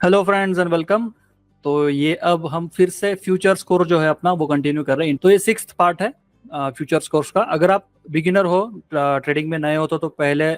Hello friends and welcome. तो ये अब हम फिर से फ्यूचर्स कोर्स जो है अपना वो कंटिन्यू कर रहे हैं। तो ये सिक्स्थ पार्ट है फ्यूचर्स कोर्स का। अगर आप बिगिनर हो, ट्रेडिंग में नए हो तो पहले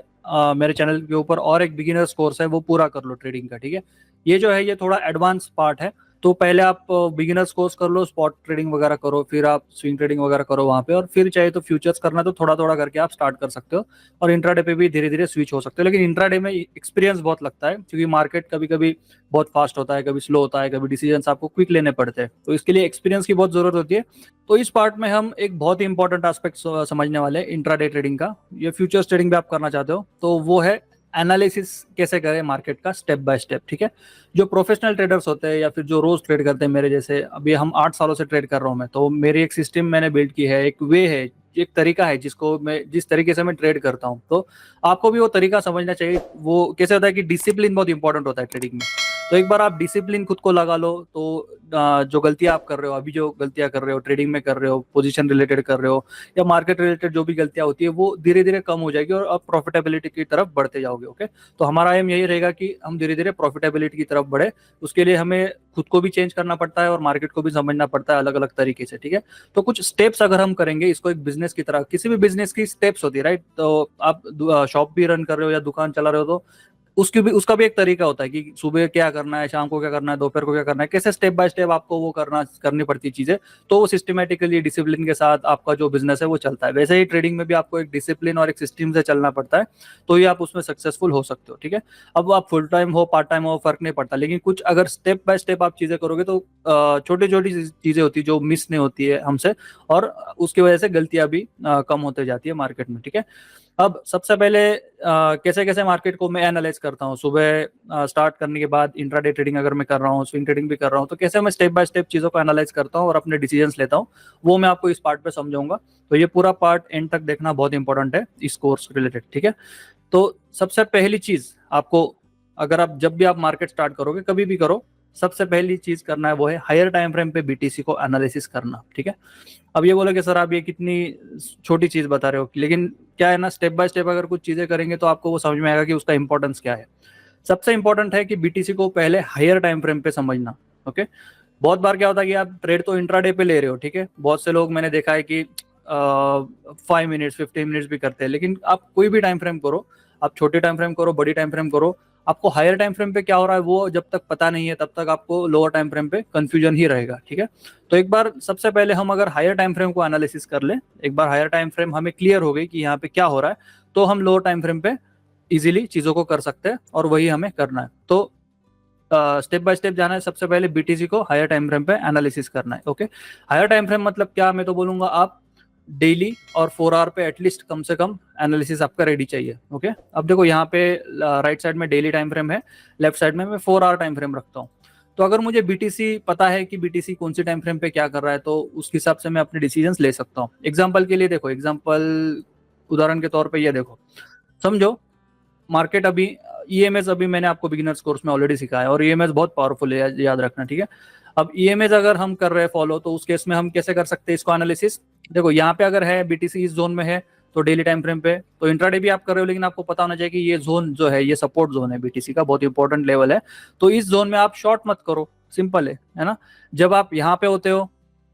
मेरे चैनल के ऊपर और एक बिगिनर्स कोर्स है, वो पूरा कर लो ट्रेडिंग का। ठीक है, ये जो है ये थोड़ा एडवांस पार्ट है। तो पहले आप बिगिनर्स कोर्स कर लो, स्पॉट ट्रेडिंग वगैरह करो, फिर आप स्विंग ट्रेडिंग वगैरह करो वहाँ पे, और फिर चाहे तो फ्यूचर्स करना है तो थोड़ा थोड़ा करके आप स्टार्ट कर सकते हो। और इंट्राडे पे भी धीरे धीरे स्विच हो सकते हो, लेकिन इंट्राडे में एक्सपीरियंस बहुत लगता है, क्योंकि मार्केट कभी कभी बहुत फास्ट होता है, कभी स्लो होता है, कभी डिसीजंस आपको क्विक लेने पड़ते हैं, तो इसके लिए एक्सपीरियंस की बहुत जरूरत होती है। तो इस पार्ट में हम एक बहुत ही इंपॉर्टेंट एस्पेक्ट समझने वाले हैं इंट्राडे ट्रेडिंग का। ये फ्यूचर्स ट्रेडिंग भी आप करना चाहते हो तो वो है एनालिसिस कैसे करें मार्केट का, स्टेप बाय स्टेप। ठीक है, जो प्रोफेशनल ट्रेडर्स होते हैं या फिर जो रोज ट्रेड करते हैं मेरे जैसे, अभी हम 8 सालों से ट्रेड कर रहा हूँ मैं, तो मेरी एक सिस्टम मैंने बिल्ड की है, एक वे है, एक तरीका है जिसको मैं जिस तरीके से मैं ट्रेड करता हूँ। तो आपको भी वो तरीका समझना चाहिए। वो कैसे होता है कि डिसिप्लिन बहुत इंपॉर्टेंट होता है ट्रेडिंग में। तो एक बार आप डिसिप्लिन खुद को लगा लो तो जो गलतियां आप कर रहे हो, अभी जो गलतियां कर रहे हो ट्रेडिंग में कर रहे हो, पोजीशन रिलेटेड कर रहे हो या मार्केट रिलेटेड जो भी गलतियां होती है, वो धीरे धीरे कम हो जाएगी और आप प्रॉफिटेबिलिटी की तरफ बढ़ते जाओगे। ओके, तो हमारा एम यही रहेगा कि हम धीरे धीरे प्रॉफिटेबिलिटी की तरफ बढ़े। उसके लिए हमें खुद को भी चेंज करना पड़ता है और मार्केट को भी समझना पड़ता है अलग अलग तरीके से। ठीक है, तो कुछ स्टेप्स अगर हम करेंगे इसको एक बिजनेस की तरह, किसी भी बिजनेस की स्टेप्स होती है राइट। तो आप शॉप भी रन कर रहे हो या दुकान चला रहे हो तो उसका भी एक तरीका होता है कि सुबह क्या करना है, शाम को क्या करना है, दोपहर को क्या करना है, कैसे स्टेप बाय स्टेप आपको वो करनी पड़ती है चीजें। तो वो सिस्टमेटिकली डिसिप्लिन के साथ आपका जो बिजनेस है वो चलता है। वैसे ही ट्रेडिंग में भी आपको एक डिसिप्लिन और एक सिस्टम से चलना पड़ता है, तो ये आप उसमें सक्सेसफुल हो सकते हो। ठीक है, अब आप फुल टाइम हो पार्ट टाइम हो फर्क नहीं पड़ता, लेकिन कुछ अगर स्टेप बाय स्टेप आप चीजें करोगे तो छोटी छोटी चीजें होती है जो मिस नहीं होती है हमसे, और उसकी वजह से गलतियां भी कम होते जाती है मार्केट में। ठीक है, अब सबसे पहले कैसे कैसे मार्केट को मैं एनालाइज करता हूँ। सुबह स्टार्ट करने के बाद इंट्राडे ट्रेडिंग अगर मैं कर रहा हूँ, स्विंग ट्रेडिंग भी कर रहा हूँ, तो कैसे मैं स्टेप बाय स्टेप चीज़ों को एनालाइज करता हूँ और अपने डिसीजंस लेता हूँ, वो मैं आपको इस पार्ट पे समझाऊंगा। तो ये पूरा पार्ट एंड तक देखना बहुत इंपॉर्टेंट है इस कोर्स रिलेटेड। ठीक है, तो सबसे पहली चीज आपको, अगर आप जब भी आप मार्केट स्टार्ट करोगे कभी भी करो, सबसे पहली चीज करना है वो है हायर टाइम फ्रेम पे बीटीसी को एनालिसिस करना। ठीक है, अब ये बोले कि सर आप ये कितनी छोटी चीज बता रहे हो, लेकिन क्या है ना, स्टेप बाय स्टेप अगर कुछ चीजें करेंगे तो आपको वो समझ में आएगा कि उसका इंपॉर्टेंस क्या है। सबसे इंपॉर्टेंट है कि बीटीसी को पहले हायर टाइम फ्रेम पे समझना। ओके, बहुत बार क्या होता है कि आप ट्रेड तो इंट्राडे पे ले रहे हो, ठीक है, बहुत से लोग मैंने देखा है कि 5 मिनट्स 15 मिनट्स भी करते हैं, लेकिन आप कोई भी टाइम फ्रेम करो, आप छोटे टाइम फ्रेम करो, बड़ी टाइम फ्रेम करो, आपको हायर टाइम फ्रेम पे क्या हो रहा है वो जब तक पता नहीं है तब तक आपको लोअर टाइम फ्रेम पे कंफ्यूजन ही रहेगा। ठीक है, तो एक बार सबसे पहले हम अगर हायर टाइम फ्रेम को एनालिसिस कर ले, एक बार हायर टाइम फ्रेम हमें क्लियर हो गई कि यहाँ पे क्या हो रहा है, तो हम लोअर टाइम फ्रेम पे इजीली चीजों को कर सकते हैं, और वही हमें करना है। तो स्टेप बाय स्टेप जाना है। सबसे पहले बीटीसी को हायर टाइम फ्रेम पे एनालिसिस करना है। ओके, हायर टाइम फ्रेम मतलब क्या, मैं तो बोलूंगा आप डेली और 4 आवर पे एटलीस्ट कम से कम एनालिसिस आपका रेडी चाहिए। ओके, अब देखो यहाँ पे राइट साइड में डेली टाइम फ्रेम है, लेफ्ट साइड में मैं 4 आवर टाइम फ्रेम रखता हूँ। तो अगर मुझे बीटीसी पता है कि बीटीसी कौन सी टाइम फ्रेम पे क्या कर रहा है, तो उस हिसाब से मैं अपने डिसीजंस ले सकता हूँ। एग्जाम्पल के लिए देखो, एग्जाम्पल उदाहरण के तौर पर ये देखो, समझो मार्केट अभी, ईएमएस अभी मैंने आपको बिगिनर्स कोर्स में ऑलरेडी सिखाया, और ईएमएस बहुत पावरफुल है, याद रखना। ठीक है, अब ईएमएस अगर हम कर रहे हैं फॉलो, तो उस केस में हम कैसे कर सकते हैं इसको एनालिसिस। देखो यहाँ पे अगर है बीटीसी इस जोन में है तो डेली टाइम फ्रेम पे, तो इंट्राडे भी आप कर रहे हो, लेकिन आपको पता होना चाहिए कि ये जोन जो है ये सपोर्ट जोन है बीटीसी का, बहुत इंपॉर्टेंट लेवल है। तो इस जोन में आप शॉर्ट मत करो, सिंपल है ना। जब आप यहाँ पे होते हो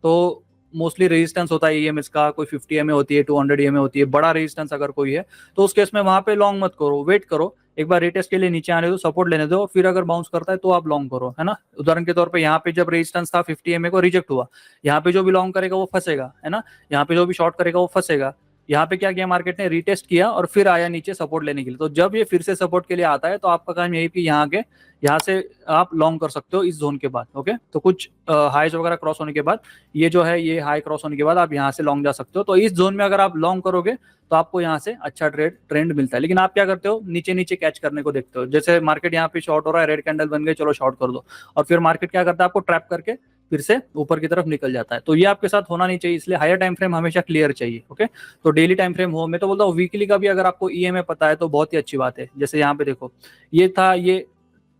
तो मोस्टली रेजिस्टेंस होता है ईएमएस का, कोई 50 EMA होती है, 200 EMA होती है, बड़ा रेजिस्टेंस अगर कोई है, तो उस केस में वहां पे लॉन्ग मत करो, वेट करो, एक बार रिटेस्ट के लिए नीचे आने दो, सपोर्ट लेने दो, फिर अगर बाउंस करता है तो आप लॉन्ग करो, है ना। उदाहरण के तौर पे यहाँ पे जब रेजिस्टेंस था 50 EMA को, रिजेक्ट हुआ, यहाँ पे जो भी लॉन्ग करेगा वो फंसेगा, है ना, यहाँ पे जो भी शॉर्ट करेगा वो फंसेगा। यहाँ पे क्या किया मार्केट ने, रिटेस्ट किया और फिर आया नीचे सपोर्ट लेने के लिए। तो जब ये फिर से सपोर्ट के लिए आता है तो आपका काम यही कि यहाँ से आप लॉन्ग कर सकते हो इस जोन के बाद। ओके, तो कुछ हाईज वगैरह क्रॉस होने के बाद, ये जो है ये हाई क्रॉस होने के बाद आप यहाँ से लॉन्ग जा सकते हो। तो इस जोन में अगर आप लॉन्ग करोगे तो आपको यहाँ से अच्छा ट्रेंड मिलता है। लेकिन आप क्या करते हो, नीचे नीचे कैच करने को देखते हो, जैसे मार्केट यहाँ पे शॉर्ट हो रहा है, रेड कैंडल बन गई, चलो शॉर्ट कर दो, और फिर मार्केट क्या करता है, आपको ट्रैप करके फिर से ऊपर की तरफ निकल जाता है। तो ये आपके साथ होना नहीं चाहिए, इसलिए हायर टाइम फ्रेम हमेशा क्लियर चाहिए। ओके, तो डेली टाइम फ्रेम हो, मैं तो बोलता हूँ वीकली का भी अगर आपको ईएमए पता है तो बहुत ही अच्छी बात है। जैसे यहाँ पे देखो, ये था, ये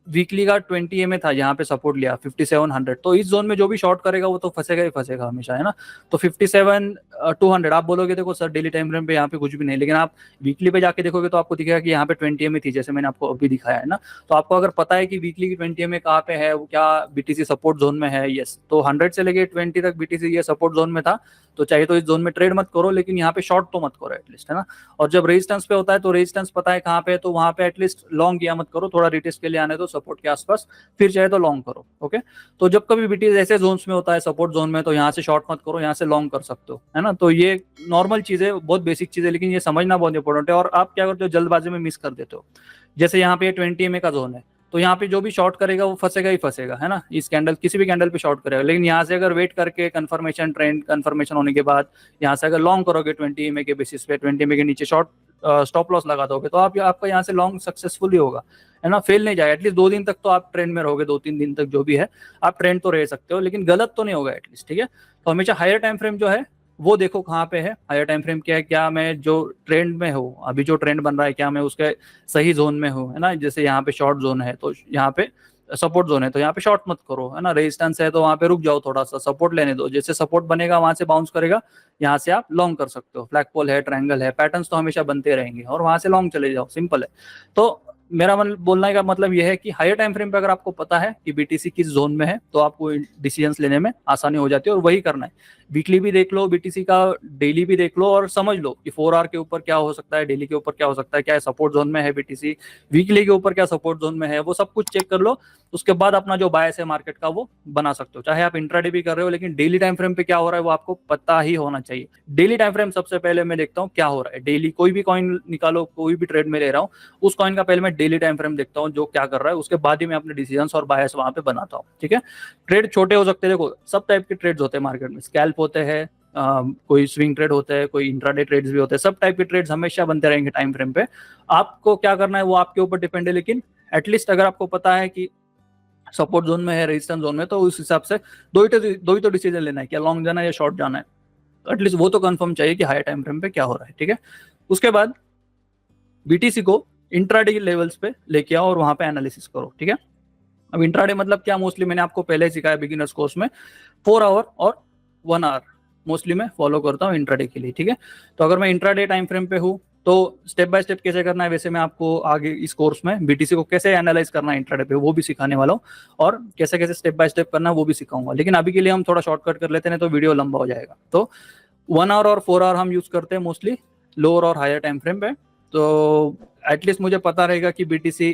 वीकली का 20 EMA था, यहाँ पे सपोर्ट लिया 5700, तो इस जोन में जो भी शॉर्ट करेगा वो तो फंसेगा ही फंसेगा हमेशा, है ना। तो 57,200 आप बोलोगे देखो सर डेली टाइम फ्रेम पे यहाँ पे कुछ भी नहीं, लेकिन आप वीकली पे जाके देखोगे तो आपको दिखेगा कि यहाँ पे 20 EMA थी, जैसे मैंने आपको अभी दिखाया है ना। तो आपको अगर पता है कि वीकली की 20 EMA कहाँ पे है, वो क्या BTC सपोर्ट जोन में है, यस, तो 100 से लेके 20 तक BTC ये सपोर्ट जोन में था, तो चाहे तो इस जोन में ट्रेड मत करो, लेकिन यहाँ पे शॉर्ट तो मत करो एटलीस्ट, है ना। और जब रेजिस्टेंस पे होता है तो रेजिस्टेंस पता है कहाँ पे है, तो वहां पे एटलीस्ट लॉन्ग किया मत करो, थोड़ा रिटेस्ट के लिए आने दो सपोर्ट के आसपास, फिर चाहे तो लॉन्ग करो। ओके, तो जब कभी BTC ऐसे जोन्स में होता है सपोर्ट जोन में, तो यहाँ से शॉर्ट मत करो, यहाँ से लॉन्ग कर सकते हो, है ना। तो ये नॉर्मल चीज है, बहुत बेसिक चीज है, लेकिन ये समझना बहुत इंपॉर्टेंट है। और आप क्या करते हो, जल्दबाजी में मिस कर देते हो। जैसे यहाँ पे 20 EMA का जोन है, तो यहाँ पे जो भी शॉर्ट करेगा वो फंसेगा ही फंसेगा, है ना। इस कैंडल किसी भी कैंडल पे शॉर्ट करेगा, लेकिन यहाँ से अगर वेट करके कंफर्मेशन, ट्रेंड कंफर्मेशन होने के बाद यहाँ से अगर लॉन्ग करोगे 20 EMA के बेसिस पे, 20 EMA के नीचे शॉर्ट स्टॉप लॉस लगा दोगे, तो आपका यहाँ से लॉन्ग सक्सेसफुल ही होगा, है ना। फेल नहीं जाएगा, एटलीस्ट 2 दिन तक तो आप ट्रेंड में रहोगे, 2-3 दिन तक जो भी है आप ट्रेंड तो रह सकते हो, लेकिन गलत तो नहीं होगा एटलीस्ट, ठीक है। तो हमेशा हायर टाइम फ्रेम जो है वो देखो कहाँ पे है, हायर टाइम फ्रेम क्या है, क्या मैं जो ट्रेंड में हूँ, अभी जो ट्रेंड बन रहा है, क्या मैं उसके सही जोन में हूँ, है ना। जैसे यहाँ पे शॉर्ट जोन है, तो यहाँ पे सपोर्ट जोन है, तो यहाँ पे शॉर्ट मत करो, है ना। रेजिस्टेंस है तो वहाँ पे रुक जाओ, थोड़ा सा सपोर्ट लेने दो, जैसे सपोर्ट बनेगा वहां से बाउंस करेगा, यहाँ से आप लॉन्ग कर सकते हो। फ्लैग पोल है, ट्रायंगल है, पैटर्न्स तो हमेशा बनते रहेंगे, और वहां से लॉन्ग चले जाओ, सिंपल है। तो मेरा बोलने का मतलब यह है कि हायर टाइम फ्रेम पे अगर आपको पता है कि BTC किस जोन में है, तो आपको डिसीजंस लेने में आसानी हो जाती है, और वही करना है। वीकली भी देख लो BTC का, डेली भी देख लो, और समझ लो कि 4 आवर के ऊपर क्या हो सकता है, डेली के ऊपर क्या हो सकता है, क्या सपोर्ट जोन में है BTC, वीकली के ऊपर क्या सपोर्ट जोन में है, वो सब कुछ चेक कर लो। उसके बाद अपना जो बायस है मार्केट का वो बना सकते हो। चाहे आप इंट्राडे भी कर रहे हो, लेकिन डेली टाइम फ्रेम पे क्या हो रहा है वो आपको पता ही होना चाहिए। डेली टाइम फ्रेम सबसे पहले मैं देखता हूँ क्या हो रहा है। डेली कोई भी कॉइन निकालो, कोई भी ट्रेड में ले रहा हूँ, उस कॉइन का पहले मैं डेली टाइम फ्रेम देखता हूँ जो क्या कर रहा है, उसके बाद ही मैं अपने डिसीजंस और बायस वहां पे बनाता हूँ, ठीक है। ट्रेड छोटे हो सकते हैं, देखो सब टाइप के ट्रेड्स होते हैं मार्केट में, स्कैल्प होते हैं, कोई स्विंग ट्रेड होता है, कोई इंट्राडे ट्रेड्स भी होते हैं, सब टाइप के ट्रेड्स हमेशा बनते रहेंगे टाइम फ्रेम पे। आपको क्या करना है वो आपके ऊपर डिपेंड है, लेकिन एटलीस्ट अगर आपको पता है कि सपोर्ट जोन में है, रेजिस्टेंस जोन में, तो उस हिसाब से दो ही तो डिसीजन लेना है, क्या लॉन्ग जाना है या शॉर्ट जाना है। एटलीस्ट वो तो कंफर्म चाहिए कि हाई टाइम फ्रेम पे क्या हो रहा है, ठीक है। उसके बाद BTC को इंट्राडे के लेवल्स पे लेके आओ और वहां पे एनालिसिस करो, ठीक है। अब इंट्राडे मतलब क्या, मोस्टली मैंने आपको पहले ही सिखाया बिगिनर्स कोर्स में, 4 आवर और 1 आवर मोस्टली मैं फॉलो करता हूँ इंट्राडे के लिए, ठीक है। तो अगर मैं इंट्राडे टाइम फ्रेम पे हूँ तो स्टेप बाय स्टेप कैसे करना है, वैसे मैं आपको आगे इस कोर्स में BTC को कैसे एनालाइज करना है इंट्राडे पे वो भी सिखाने वाला हूँ, और कैसे कैसे स्टेप बाय स्टेप करना है वो भी सिखाऊंगा। लेकिन अभी के लिए हम थोड़ा शॉर्टकट कर लेते हैं, तो वीडियो लंबा हो जाएगा। तो 1 आवर और 4 आवर हम यूज करते हैं मोस्टली लोअर और हायर टाइम फ्रेम पे। तो एटलीस्ट मुझे पता रहेगा कि BTC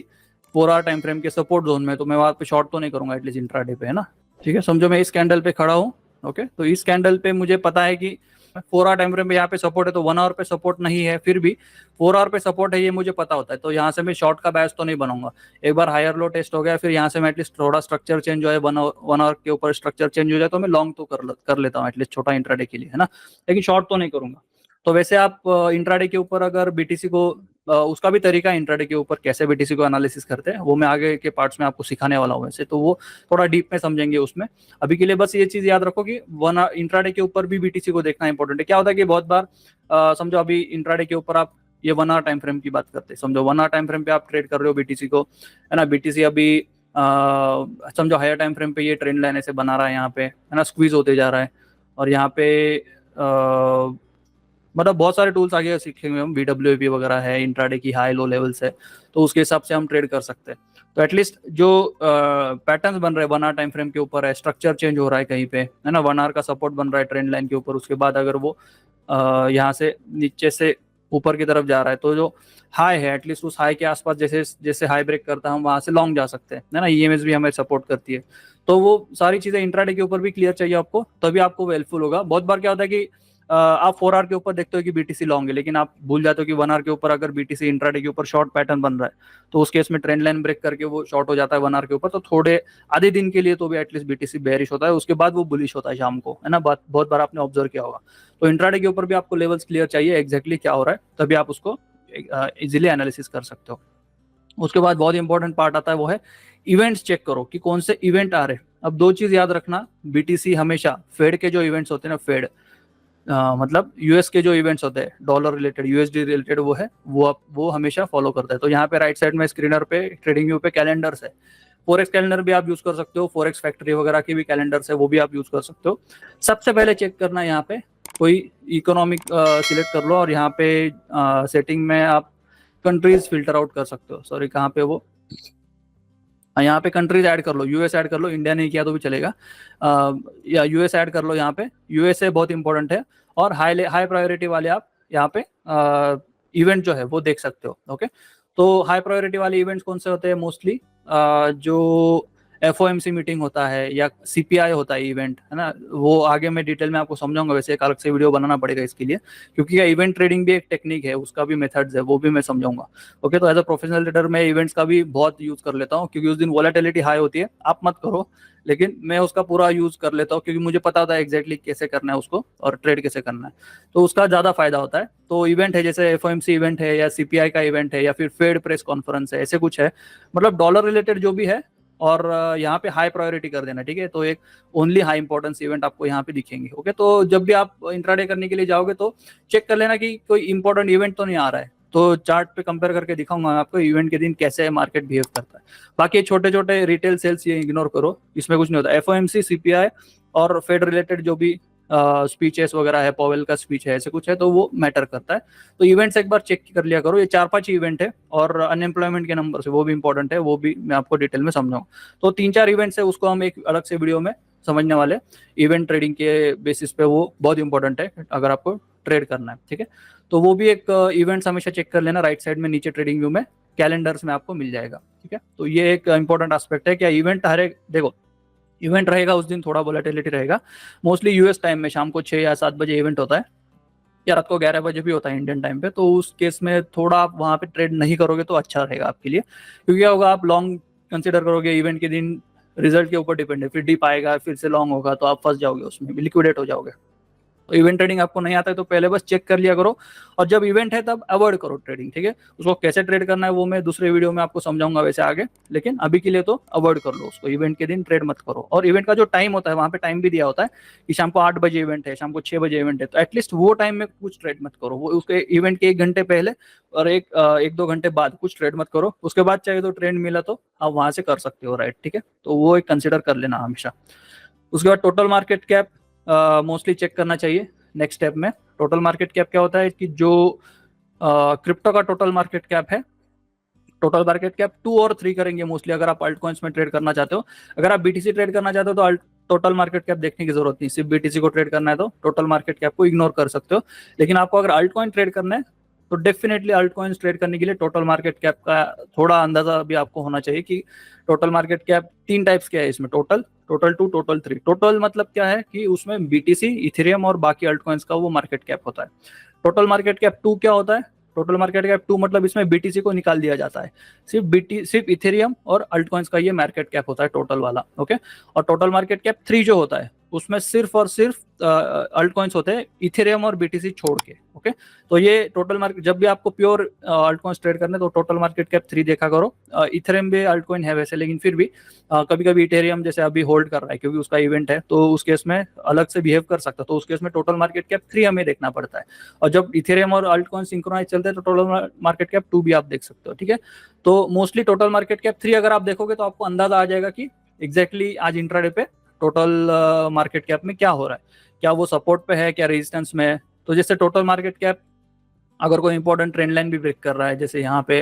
4 आवर टाइम फ्रेम के सपोर्ट जोन में, तो मैं वहां पे शॉर्ट तो नहीं करूंगा एटलीस्ट इंट्राडे पे, है ना। ठीक है, समझो मैं इस कैंडल पे खड़ा हूँ, ओके। तो इस कैंडल पे मुझे पता है कि 4 आवर टाइम फ्रेम पे यहाँ पे सपोर्ट है, तो 1 आवर पे सपोर्ट नहीं है, फिर भी 4 आवर पे सपोर्ट है ये मुझे पता होता है, तो यहाँ से मैं शॉर्ट का बैच तो नहीं बनाऊंगा। एक बार हायर लो टेस्ट हो गया, फिर यहाँ से मैं एटलीस्ट थोड़ा स्ट्रक्चर चेंज हो जाए, 1 आवर के ऊपर स्ट्रक्चर चेंज हो जाए, तो मैं लॉन्ग तो कर लेता हूँ एटलीस्ट छोटा इंट्राडे के लिए, है ना, लेकिन शॉर्ट तो नहीं करूंगा। तो वैसे आप इंट्राडे के ऊपर अगर BTC को उसका भी तरीका इंट्राडे के ऊपर कैसे BTC को एनालिसिस करते हैं वो मैं आगे के पार्ट्स में आपको सिखाने वाला हूँ वैसे, तो वो थोड़ा डीप में समझेंगे उसमें। अभी के लिए बस ये चीज याद रखो कि इंट्राडे के ऊपर भी BTC को देखना इंपॉर्टेंट है। क्या होता है कि बहुत बार समझो अभी इंट्राडे के ऊपर आप ये 1 आवर टाइम फ्रेम की बात करते हैं, समझो 1 आवर टाइम फ्रेम पे आप ट्रेड कर रहे हो BTC को, है ना। BTC अभी समझो हायर टाइम फ्रेम पे ये ट्रेंड लाइन ऐसे बना रहा है, यहाँ पे है ना, स्क्वीज होते जा रहा है, और यहाँ पे मतलब बहुत सारे टूल्स आगे सीखेंगे हम, BWAP वगैरह है, इंट्राडे की हाई लो लेवल्स है, तो उसके हिसाब से हम ट्रेड कर सकते हैं। तो एटलीस्ट जो पैटर्न्स बन रहे हैं 1 आवर टाइम फ्रेम के ऊपर है, स्ट्रक्चर चेंज हो रहा है कहीं पे, है ना, 1 आवर का सपोर्ट बन रहा है ट्रेंड लाइन के ऊपर, उसके बाद अगर वो यहाँ से नीचे से ऊपर की तरफ जा रहा है, तो जो हाई है एटलीस्ट उस हाई के आसपास जैसे जैसे हाई ब्रेक करता है हम वहां से लॉन्ग जा सकते हैं, है ना। EMS भी हमें सपोर्ट करती है, तो वो सारी चीजें इंट्राडे के ऊपर भी क्लियर चाहिए आपको, तभी आपको हेल्पफुल होगा। बहुत बार क्या होता है कि आप 4 आवर के ऊपर देखते हो कि BTC लॉन्ग है, लेकिन आप भूल जाते हो कि 1 आवर के ऊपर अगर BTC इंट्राडे के ऊपर शॉर्ट पैटर्न बन रहा है, तो उस केस में ट्रेंड लाइन ब्रेक करके वो शॉर्ट हो जाता है 1 आवर के ऊपर, तो थोड़े आधे दिन के लिए तो भी एटलीस्ट BTC बेरिश होता है, उसके बाद वो बुलिश होता है शाम को, है ना। बहुत बार आपने ऑब्जर्व किया होगा। तो इंट्राडे के ऊपर भी आपको लेवल्स क्लियर चाहिए, एग्जैक्टली क्या हो रहा है, तभी आप उसको इजिली एनालिसिस कर सकते हो। उसके बाद बहुत इंपॉर्टेंट पार्ट आता है, वो है इवेंट्स चेक करो कि कौन से इवेंट आ रहे हैं। अब 2 चीज याद रखना, BTC हमेशा फेड के जो इवेंट्स होते हैं ना, फेड मतलब यूएस के जो इवेंट्स होते हैं डॉलर रिलेटेड यूएसडी रिलेटेड वो है वो हमेशा फॉलो करता है। तो यहाँ पे राइट साइड में स्क्रीनर पे ट्रेडिंग व्यू पे कैलेंडर्स है, फॉरेक्स कैलेंडर भी आप यूज कर सकते हो, फॉरेक्स फैक्ट्री वगैरह की भी कैलेंडर्स है वो भी आप यूज कर सकते हो। सबसे पहले चेक करना है यहाँ पे कोई इकोनॉमिक सिलेक्ट कर लो और यहाँ पे सेटिंग में आप कंट्रीज फिल्टर आउट कर सकते हो। सॉरी कहाँ पे वो, यहाँ पे कंट्रीज ऐड कर लो, यूएस ऐड कर लो, इंडिया नहीं किया तो भी चलेगा, या यूएस ऐड कर लो। यहाँ पे यूएसए बहुत इंपॉर्टेंट है और हाई प्रायोरिटी वाले आप यहाँ पे इवेंट जो है वो देख सकते हो। ओके, तो हाई प्रायोरिटी वाले इवेंट्स कौन से होते हैं मोस्टली, जो एफओएमसी मीटिंग होता है या सीपीआई होता है इवेंट, है ना, वो आगे मैं डिटेल में आपको समझाऊंगा, वैसे एक अलग से वीडियो बनाना पड़ेगा इसके लिए, क्योंकि इवेंट ट्रेडिंग भी एक टेक्निक है, उसका भी मेथड्स है, वो भी मैं समझाऊंगा। ओके, तो एज अ प्रोफेशनल ट्रेडर मैं इवेंट्स का भी बहुत यूज कर लेता हूँ, क्योंकि उस दिन वॉलेटिलिटी हाई होती है, आप मत करो, लेकिन मैं उसका पूरा यूज कर लेता हूँ, क्योंकि मुझे पता होता है एग्जैक्टली कैसे करना है उसको और ट्रेड कैसे करना है, तो उसका ज्यादा फायदा होता है। तो इवेंट है जैसे एफओएमसी इवेंट है या सीपीआई का इवेंट है या फिर फेड प्रेस कॉन्फ्रेंस है, ऐसे कुछ है, मतलब डॉलर रिलेटेड जो भी है, और यहाँ पे हाई प्रायोरिटी कर देना, ठीक है। तो एक ओनली हाई इंपॉर्टेंस इवेंट आपको यहाँ पे दिखेंगे। ओके, तो जब भी आप इंट्राडे करने के लिए जाओगे तो चेक कर लेना कि कोई इंपॉर्टेंट इवेंट तो नहीं आ रहा है, तो चार्ट पे कंपेयर करके दिखाऊंगा मैं आपको इवेंट के दिन कैसे मार्केट बिहेव करता है। बाकी छोटे छोटे रिटेल सेल्स ये इग्नोर करो, इसमें कुछ नहीं होता। एफओएमसी, सीपीआई और फेड रिलेटेड जो भी स्पीचेस वगैरह है, पॉवेल का स्पीच है, ऐसे कुछ है, तो वो मैटर करता है। तो इवेंट्स एक बार चेक कर लिया करो, ये 4-5 इवेंट है, और अनएम्प्लॉयमेंट के नंबर से वो भी इंपॉर्टेंट है, वो भी मैं आपको डिटेल में समझाऊंगा। तो 3-4 इवेंट्स है, उसको हम एक अलग से वीडियो में समझने वाले। इवेंट ट्रेडिंग के बेसिस पे वो बहुत इंपॉर्टेंट है अगर आपको ट्रेड करना है, ठीक है। तो वो भी एक इवेंट्स हमेशा चेक कर लेना, राइट साइड में नीचे ट्रेडिंग व्यू में कैलेंडर्स में आपको मिल जाएगा, ठीक है। तो ये एक इंपॉर्टेंट एस्पेक्ट है, क्या इवेंट हर एक, देखो इवेंट रहेगा उस दिन, थोड़ा वोलेटिलिटी रहेगा, मोस्टली यूएस टाइम में शाम को 6 या 7 बजे इवेंट होता है, या रात को 11 बजे भी होता है इंडियन टाइम पे। तो उस केस में थोड़ा आप वहाँ पे ट्रेड नहीं करोगे तो अच्छा रहेगा आपके लिए, क्योंकि क्या होगा, आप लॉन्ग कंसिडर करोगे इवेंट के दिन, रिजल्ट के ऊपर डिपेंड है, फिर डिप आएगा फिर से लॉन्ग होगा तो आप फंस जाओगे उसमें, लिक्विडेट हो जाओगे। तो इवेंट ट्रेडिंग आपको नहीं आता है तो पहले बस चेक कर लिया करो, और जब इवेंट है तब अवॉइड करो ट्रेडिंग, ठीक है। उसको कैसे ट्रेड करना है वो मैं दूसरे वीडियो में आपको समझाऊंगा वैसे आगे, लेकिन अभी के लिए तो अवॉइड कर लो उसको, इवेंट के दिन ट्रेड मत करो। और इवेंट का जो टाइम होता है वहाँ पे टाइम भी दिया होता है कि शाम को 8 बजे इवेंट है, शाम को 6 बजे इवेंट है, तो एटलीस्ट वो टाइम में कुछ ट्रेड मत करो, वो उसके इवेंट के 1 घंटे पहले और 1-2 घंटे बाद कुछ ट्रेड मत करो। उसके बाद चाहे तो ट्रेंड मिला तो आप वहां से कर सकते हो, राइट, ठीक है। तो वो एक कंसिडर कर लेना हमेशा। उसके बाद total market cap mostly check करना चाहिए। नेक्स्ट स्टेप में टोटल मार्केट कैप क्या होता है कि जो क्रिप्टो का टोटल मार्केट कैप है, टोटल मार्केट कैप 2 और 3 करेंगे मोस्टली अगर आप अल्ट कॉइन्स में ट्रेड करना चाहते हो। अगर आप बीटीसी ट्रेड करना चाहते हो तो टोटल मार्केट कैप देखने की जरूरत नहीं, सिर्फ बीटीसी को ट्रेड करना है तो टोटल मार्केट कैप को इग्नोर कर सकते हो। लेकिन आपको अगर अल्ट कॉइन ट्रेड करना है तो डेफिनेटली अल्ट कॉइन्स ट्रेड करने के लिए टोटल मार्केट कैप का थोड़ा अंदाजा भी आपको होना चाहिए कि टोटल मार्केट कैप 3 टाइप्स के है इसमें, टोटल, टोटल 2, टोटल 3। टोटल मतलब क्या है कि उसमें बीटीसी, इथेरियम और बाकी अल्ट कॉइन्स का वो मार्केट कैप होता है। टोटल मार्केट कैप 2 क्या होता है, टोटल मार्केट कैप 2 मतलब इसमें बीटीसी को निकाल दिया जाता है, सिर्फ इथेरियम और अल्ट कॉइन्स का ये मार्केट कैप होता है टोटल वाला। ओके, और टोटल मार्केट कैप 3 जो होता है उसमें सिर्फ और सिर्फ अल्ट कॉइन्स होते हैं, इथेरियम और बीटीसी छोड़ के। ओके, तो ये टोटल मार्केट, जब भी आपको प्योर अल्ट कॉइन्स ट्रेड करने तो टोटल मार्केट कैप 3 देखा करो। इथेरियम भी अल्ट कॉइन है वैसे, लेकिन फिर भी कभी कभी इथेरियम जैसे अभी होल्ड कर रहा है क्योंकि उसका इवेंट है, तो उस केस में अलग से बिहेव कर सकता है, तो उस केस में टोटल मार्केट कैप 3 हमें देखना पड़ता है। और जब इथेरियम और अल्ट कॉइन सिंक्रोनाइज चलते हैं तो टोटल मार्केट कैप 2 भी आप देख सकते हो, ठीक है। तो मोस्टली टोटल मार्केट कैप 3 अगर आप देखोगे तो आपको अंदाजा आ जाएगा कि एग्जैक्टली आज इंट्राडे पे टोटल मार्केट कैप में क्या हो रहा है, क्या वो सपोर्ट पे है, क्या रेजिस्टेंस में है। तो जैसे टोटल मार्केट कैप अगर कोई इंपॉर्टेंट ट्रेंड लाइन भी ब्रेक कर रहा है, जैसे यहाँ पे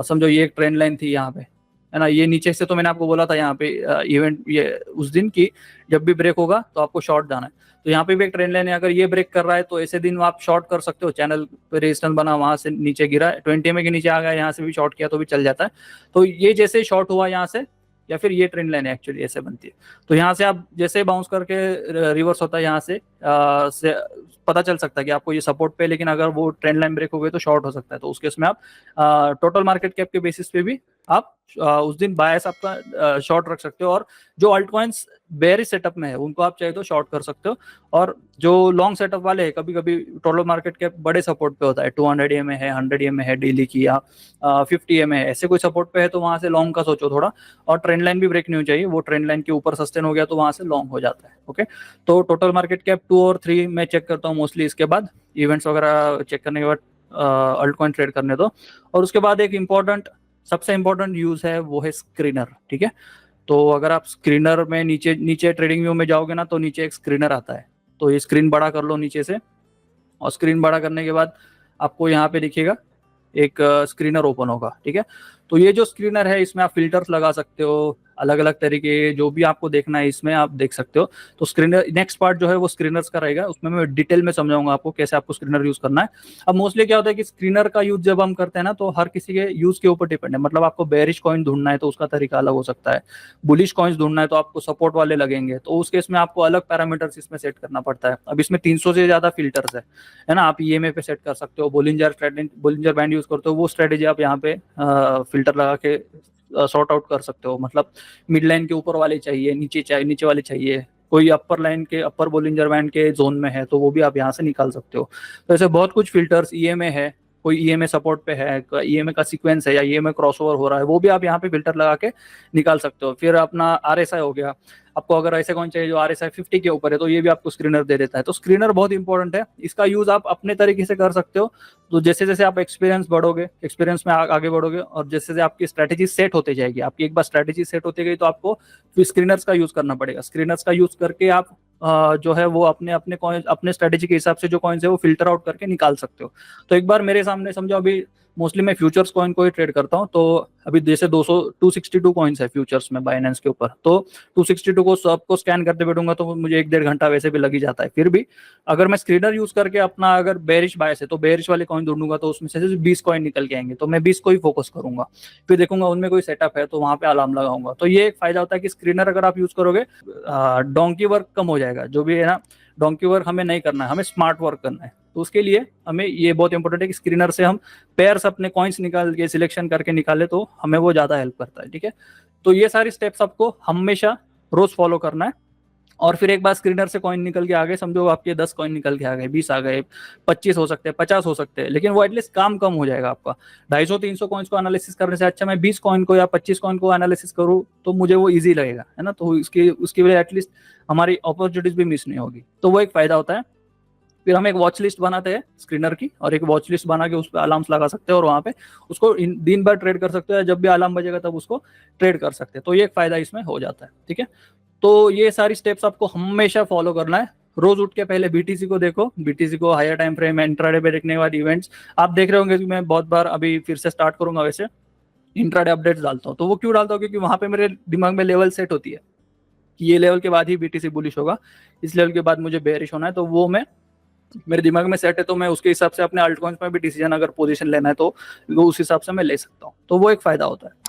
समझो ये एक ट्रेंड लाइन थी यहाँ पे, है ना, ये नीचे से, तो मैंने आपको बोला था यहाँ पे इवेंट ये उस दिन की जब भी ब्रेक होगा तो आपको शॉर्ट जाना है। तो यहाँ पे भी एक ट्रेंड लाइन है, अगर ये ब्रेक कर रहा है तो ऐसे दिन आप शॉर्ट कर सकते हो। चैनल पे रेजिस्टेंस बना, वहां से नीचे गिरा, 20 में के नीचे आ गया, यहाँ से भी शॉर्ट किया तो भी चल जाता है। तो ये जैसे शॉर्ट हुआ यहाँ से, या फिर ये ट्रेंड लाइन एक्चुअली ऐसे बनती है, तो यहाँ से आप जैसे बाउंस करके रिवर्स होता है यहाँ से पता चल सकता है कि आपको ये सपोर्ट पे, लेकिन अगर वो ट्रेंड लाइन ब्रेक हो गई तो शॉर्ट हो सकता है। तो उस केस में आप टोटल मार्केट कैप के बेसिस पे भी आप उस दिन बायस आपका शॉर्ट रख सकते हो, और जो अल्ट कॉइन्स बेयरिश सेटअप में है उनको आप चाहे तो शॉर्ट कर सकते हो। और जो लॉन्ग सेटअप वाले हैं, कभी कभी टोटल मार्केट के बड़े सपोर्ट पे होता है, 200 EMA है, 100 EMA है डेली की, या 50 EMA है, ऐसे कोई सपोर्ट पे है तो वहां से लॉन्ग का सोचो थोड़ा। और ट्रेंड लाइन भी ब्रेक नहीं होनी चाहिए, वो ट्रेंड लाइन के ऊपर सस्टेन हो गया तो वहां से लॉन्ग हो जाता है। ओके, तो टोटल मार्केट कैप 2 और 3 मैं चेक करता हूँ मोस्टली, इसके बाद इवेंट्स वगैरह चेक करने के बाद अल्ट कॉइन ट्रेड करने दो। और उसके बाद एक इम्पॉर्टेंट, सबसे इम्पोर्टेंट यूज है वो है स्क्रीनर। ठीक है, तो अगर आप स्क्रीनर में नीचे नीचे ट्रेडिंग व्यू में जाओगे ना, तो नीचे एक स्क्रीनर आता है, तो ये स्क्रीन बड़ा कर लो नीचे से। और स्क्रीन बड़ा करने के बाद आपको यहाँ पे दिखेगा एक स्क्रीनर ओपन होगा। ठीक है, तो ये जो स्क्रीनर है इसमें आप फिल्टर्स लगा सकते हो, अलग अलग तरीके जो भी आपको देखना है इसमें आप देख सकते हो। तो स्क्रीनर नेक्स्ट पार्ट जो है वो स्क्रीनर्स का रहेगा, उसमें मैं डिटेल में समझाऊंगा आपको कैसे आपको स्क्रीनर यूज करना है। अब मोस्टली क्या होता है कि स्क्रीनर का यूज जब हम करते हैं ना, तो हर किसी के यूज के ऊपर डिपेंड है। मतलब आपको बेरिश कॉइन ढूंढना है तो उसका तरीका अलग हो सकता है, बुलिश कॉइन्स ढूंढना है तो आपको सपोर्ट वाले लगेंगे, तो उस केस में आपको अलग पैरामीटर्स इसमें सेट करना पड़ता है। अब इसमें 300 से ज्यादा फिल्टर्स है ना। आप ईएमए पे सेट कर सकते हो, बोलिंजर बैंड यूज करते हो, वो स्ट्रेटेजी आप यहाँ पे फिल्टर लगा के सॉर्ट आउट कर सकते हो। मतलब मिड लाइन के ऊपर वाले चाहिए, नीचे वाले चाहिए, कोई अपर लाइन के अपर बोलिंजर बैंड के जोन में है तो वो भी आप यहाँ से निकाल सकते हो। तो ऐसे बहुत कुछ फिल्टर्स, ईएमए है, कोई ईएमए सपोर्ट पे है, ईएमए का सीक्वेंस है, या ईएमए क्रॉसओवर हो रहा है, वो भी आप यहाँ पे फिल्टर लगा के निकाल सकते हो। फिर अपना आरएसआई हो गया, आपको अगर ऐसे कौन चाहिए जो आरएसआई 50 के ऊपर है तो ये भी आपको स्क्रीनर दे देता है। तो स्क्रीनर बहुत इंपॉर्टेंट है, इसका यूज आप अपने तरीके से कर सकते हो। तो जैसे जैसे आप एक्सपीरियंस में आगे बढ़ोगे, और जैसे जैसे आपकी स्ट्रेटेजी सेट होते जाएगी, आपकी एक बार स्ट्रेटेजी सेट होती गई तो आपको फिर स्क्रीनर्स का यूज करना पड़ेगा। स्क्रीनर्स का यूज करके आप जो है वो अपने अपने कॉइन, अपने स्ट्रेटेजी के हिसाब से जो कॉइन्स है वो फिल्टर आउट करके निकाल सकते हो। तो एक बार मेरे सामने समझो, अभी मोस्टली मैं फ्यूचर्स कॉइन को ही ट्रेड करता हूँ, तो अभी जैसे 262 कॉइन्स है फ्यूचर्स में बाइनेंस के ऊपर, तो 262 को सबको स्कैन करते बैठूंगा तो मुझे 1-1.5 घंटा वैसे भी लग ही जाता है। फिर भी अगर मैं स्क्रीनर यूज करके अपना, अगर बेरिश बायस है तो बेरिश वाले कॉइन ढूंढूंगा, तो उसमें से 20 कॉइन निकल के आएंगे, तो मैं 20 को ही फोकस करूंगा। फिर देखूंगा उनमें कोई सेटअप है तो वहां पे अलार्म लगाऊंगा। तो ये एक फायदा होता है कि स्क्रीनर अगर आप यूज करोगे, डोंकी वर्क कम हो जाएगा। जो भी है ना, डोंकी वर्क हमें नहीं करना है, हमें स्मार्ट वर्क करना है। तो उसके लिए हमें ये बहुत इंपॉर्टेंट है कि स्क्रीनर से हम पेयर्स अपने कॉइन्स निकाल के सिलेक्शन करके निकाले तो हमें वो ज्यादा हेल्प करता है। ठीक है, तो ये सारी स्टेप्स आपको हमेशा रोज फॉलो करना है। और फिर एक बार स्क्रीनर से कॉइन निकल के आ गए, समझो आपके 10 कॉइन निकल के आ गए, 20 आ गए, 25 हो सकते हैं, 50 हो सकते हैं, लेकिन वो एटलीस्ट काम कम हो जाएगा आपका। 250-300 कॉइन्स को एनालिसिस करने से अच्छा मैं 20 कॉइन को या 25 कॉइन को एनालिसिस करूँ तो मुझे वो ईजी लगेगा, है ना। तो उसकी वजह एटलीस्ट हमारी अपॉर्चुनिटीज भी मिस नहीं होगी, तो वो एक फायदा होता है। फिर हम एक वॉच लिस्ट बनाते हैं स्क्रीनर की, और एक वॉच लिस्ट बना के उस पर अलार्म्स लगा सकते हैं, और वहां पे उसको दिन भर ट्रेड कर सकते हैं, जब भी अलार्म बजेगा तब उसको ट्रेड कर सकते हैं। तो ये एक फायदा इसमें हो जाता है। ठीक है, तो ये सारी स्टेप्स आपको हमेशा फॉलो करना है। रोज उठ के पहले बीटीसी को देखो, बीटीसी को हायर टाइम फ्रेम, इंट्राडे पे देखने के बाद इवेंट्स। आप देख रहे होंगे कि मैं बहुत बार अभी फिर से स्टार्ट करूंगा वैसे इंट्राडे अपडेट्स डालता हूँ। तो वो क्यों डालता हूँ, क्योंकि वहां पे मेरे दिमाग में लेवल सेट होती है कि ये लेवल के बाद ही बीटीसी बुलिश होगा, इस लेवल के बाद मुझे बेयरिश होना है, तो वो मैं, मेरे दिमाग में सेट है, तो मैं उसके हिसाब से अपने अल्ट कॉइन्स में भी डिसीजन, अगर पोजीशन लेना है तो वो उस हिसाब से मैं ले सकता हूँ। तो वो एक फायदा होता है।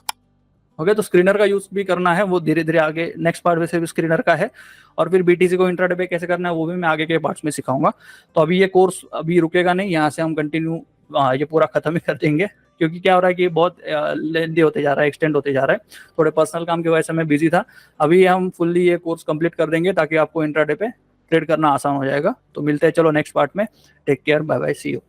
ओके, तो स्क्रीनर का यूज भी करना है, वो धीरे धीरे आगे नेक्स्ट पार्ट वैसे भी स्क्रीनर का है। और फिर बीटीसी को इंट्राडे पे कैसे करना है वो भी मैं आगे के पार्ट्स में सिखाऊंगा। तो अभी ये कोर्स अभी रुकेगा नहीं, यहाँ से हम कंटिन्यू ये पूरा खत्म ही कर देंगे, क्योंकि क्या हो रहा है कि बहुत लेंथी होते जा रहा है, एक्सटेंड होते जा रहा है। थोड़े पर्सनल काम की वजह से मैं बिजी था। अभी हम फुल्ली ये कोर्स कंप्लीट कर देंगे ताकि आपको इंट्राडे पे ट्रेड करना आसान हो जाएगा। तो मिलते हैं चलो नेक्स्ट पार्ट में। Take care, bye bye, see you.